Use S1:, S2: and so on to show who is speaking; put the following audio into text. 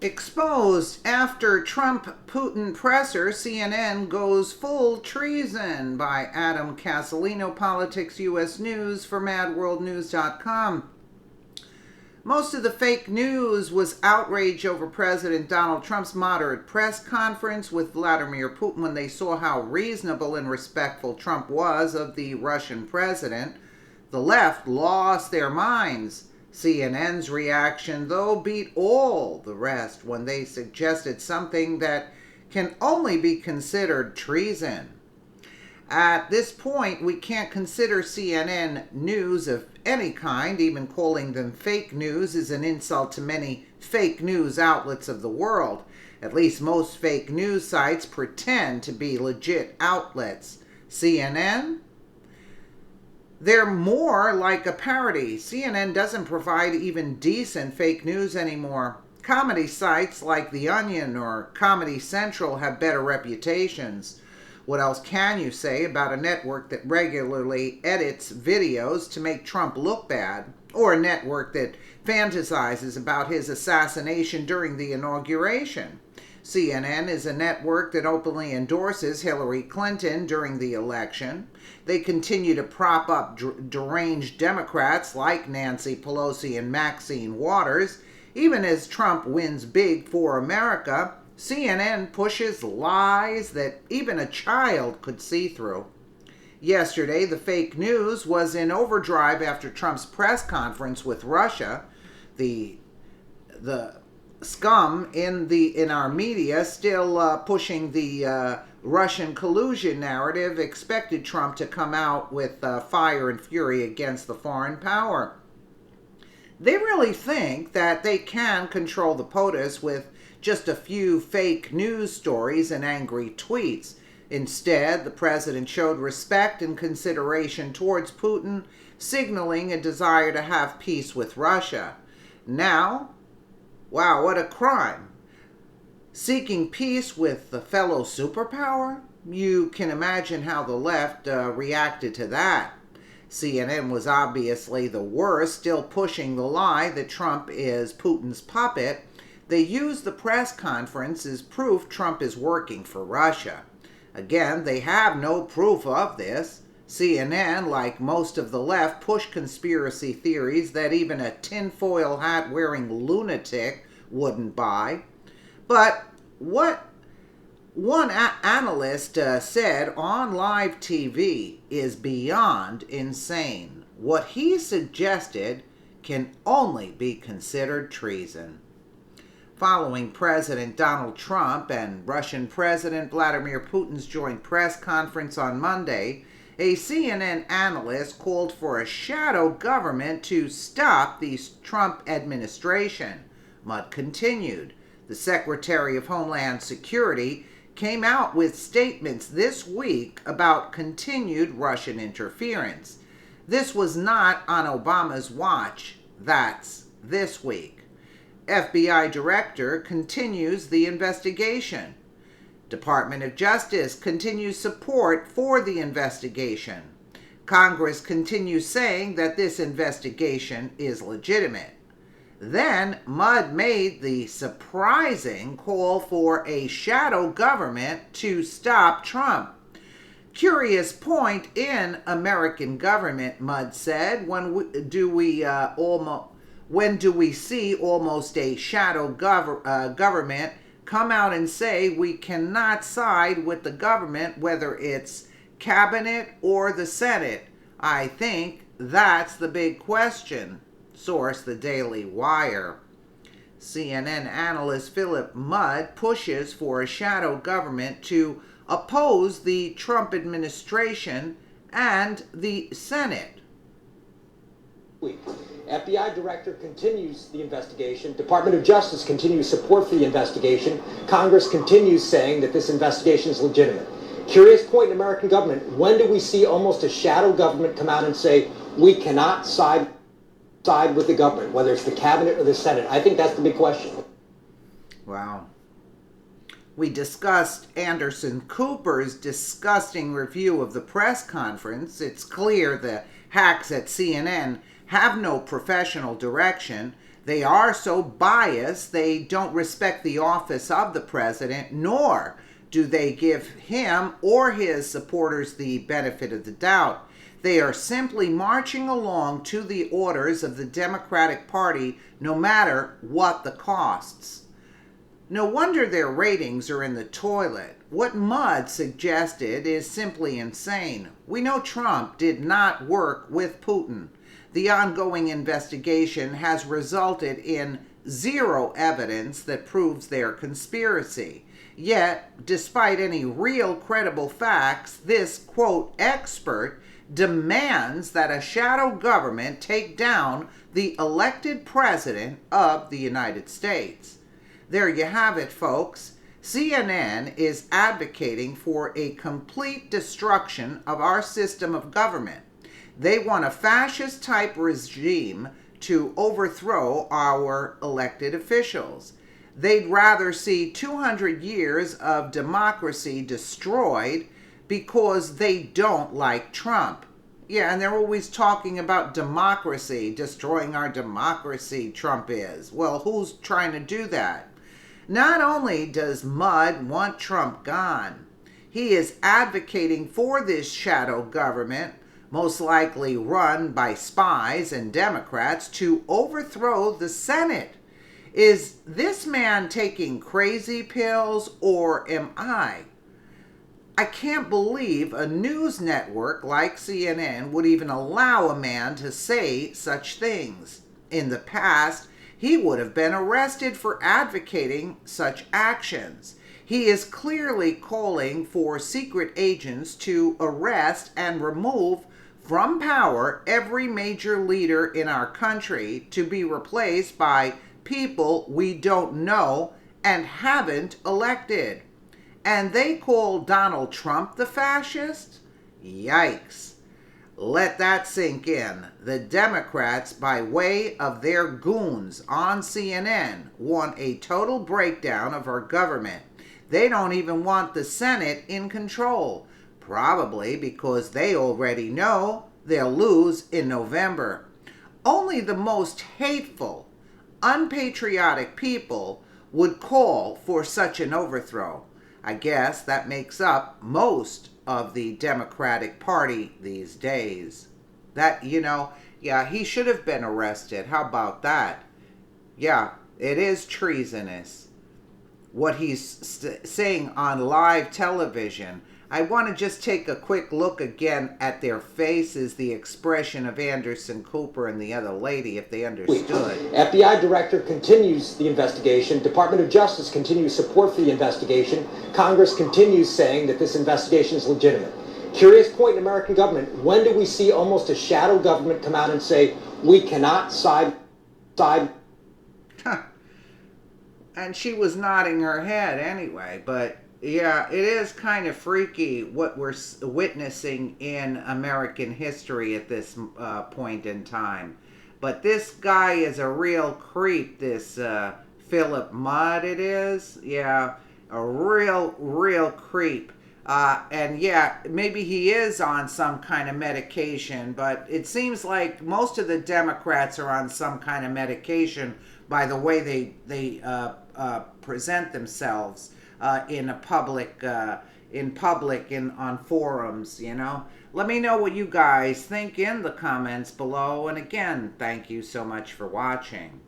S1: Exposed after Trump-Putin presser, CNN goes full treason by Adam Casalino, Politics U.S. News for MadWorldNews.com. Most of the fake news was outrage over President Donald Trump's moderate press conference with Vladimir Putin when they saw how reasonable and respectful Trump was of the Russian president. The left lost their minds. CNN's reaction, though, beat all the rest when they suggested something that can only be considered treason. At this point, we can't consider CNN news of any kind. Even calling them fake news is an insult to many fake news outlets of the world. At least most fake news sites pretend to be legit outlets. CNN? They're more like a parody. CNN doesn't provide even decent fake news anymore. Comedy sites like The Onion or Comedy Central have better reputations. What else can you say about a network that regularly edits videos to make Trump look bad? Or a network that fantasizes about his assassination during the inauguration? CNN is a network that openly endorses Hillary Clinton during the election. They continue to prop up deranged Democrats like Nancy Pelosi and Maxine Waters. Even as Trump wins big for America, CNN pushes lies that even a child could see through. Yesterday, the fake news was in overdrive after Trump's press conference with Russia. The scum in our media still pushing the Russian collusion narrative expected Trump to come out with fire and fury against the foreign power. They really think that they can control the POTUS with just a few fake news stories and angry tweets. Instead, the president showed respect and consideration towards Putin, signaling a desire to have peace with Russia. Now, wow, what a crime. Seeking peace with the fellow superpower? You can imagine how the left reacted to that. CNN was obviously the worst, still pushing the lie that Trump is Putin's puppet. They used the press conference as proof Trump is working for Russia. Again, they have no proof of this. CNN, like most of the left, push conspiracy theories that even a tinfoil hat wearing lunatic wouldn't buy. But what one analyst said on live TV is beyond insane. What he suggested can only be considered treason. Following President Donald Trump and Russian President Vladimir Putin's joint press conference on Monday, a CNN analyst called for a shadow government to stop the Trump administration. Mudd continued. The Secretary of Homeland Security came out with statements this week about continued Russian interference. This was not on Obama's watch. That's this week. FBI Director continues the investigation. Department of Justice continues support for the investigation. Congress continues saying that this investigation is legitimate. Then Mudd made the surprising call for a shadow government to stop Trump. Curious point in American government, Mudd said. When do we see almost a shadow government come out and say we cannot side with the government, whether it's cabinet or the Senate? I think that's the big question. Source, the Daily Wire. CNN analyst Philip Mudd pushes for a shadow government to oppose the Trump administration and the Senate.
S2: FBI Director continues the investigation. Department of Justice continues support for the investigation. Congress continues saying that this investigation is legitimate. Curious point in American government. When do we see almost a shadow government come out and say we cannot side with the government, whether it's the cabinet or the Senate? I think that's the big question.
S1: Wow. We discussed Anderson Cooper's disgusting review of the press conference. It's clear the hacks at CNN have no professional direction. They are so biased, they don't respect the office of the president, nor do they give him or his supporters the benefit of the doubt. They are simply marching along to the orders of the Democratic Party, no matter what the costs. No wonder their ratings are in the toilet. What Mudd suggested is simply insane. We know Trump did not work with Putin. The ongoing investigation has resulted in zero evidence that proves their conspiracy. Yet, despite any real credible facts, this, quote, expert demands that a shadow government take down the elected president of the United States. There you have it, folks. CNN is advocating for a complete destruction of our system of government. They want a fascist-type regime to overthrow our elected officials. They'd rather see 200 years of democracy destroyed because they don't like Trump. Yeah, and they're always talking about democracy, destroying our democracy, Trump is. Well, who's trying to do that? Not only does Mudd want Trump gone, he is advocating for this shadow government, most likely run by spies and Democrats, to overthrow the Senate. Is this man taking crazy pills, or am I? I can't believe a news network like CNN would even allow a man to say such things. In the past, he would have been arrested for advocating such actions. He is clearly calling for secret agents to arrest and remove from power every major leader in our country, to be replaced by people we don't know and haven't elected. And they call Donald Trump the fascist? Yikes. Let that sink in. The Democrats, by way of their goons on CNN, want a total breakdown of our government. They don't even want the Senate in control, probably because they already know they'll lose in November. Only the most hateful, unpatriotic people would call for such an overthrow. I guess that makes up most of the Democratic Party these days. That, yeah, he should have been arrested. How about that? Yeah, it is treasonous what he's saying on live television. I want to just take a quick look again at their faces, the expression of Anderson Cooper and the other lady, if they understood.
S2: FBI director continues the investigation. Department of Justice continues support for the investigation. Congress continues saying that this investigation is legitimate. Curious point in American government. When do we see almost a shadow government come out and say, we cannot side?
S1: And she was nodding her head anyway, but yeah, it is kind of freaky what we're witnessing in American history at this point in time. But this guy is a real creep, this Philip Mudd it is. Yeah, a real creep. And yeah, maybe he is on some kind of medication, but it seems like most of the Democrats are on some kind of medication by the way they present themselves in public, on forums, Let me know what you guys think in the comments below. And again, thank you so much for watching.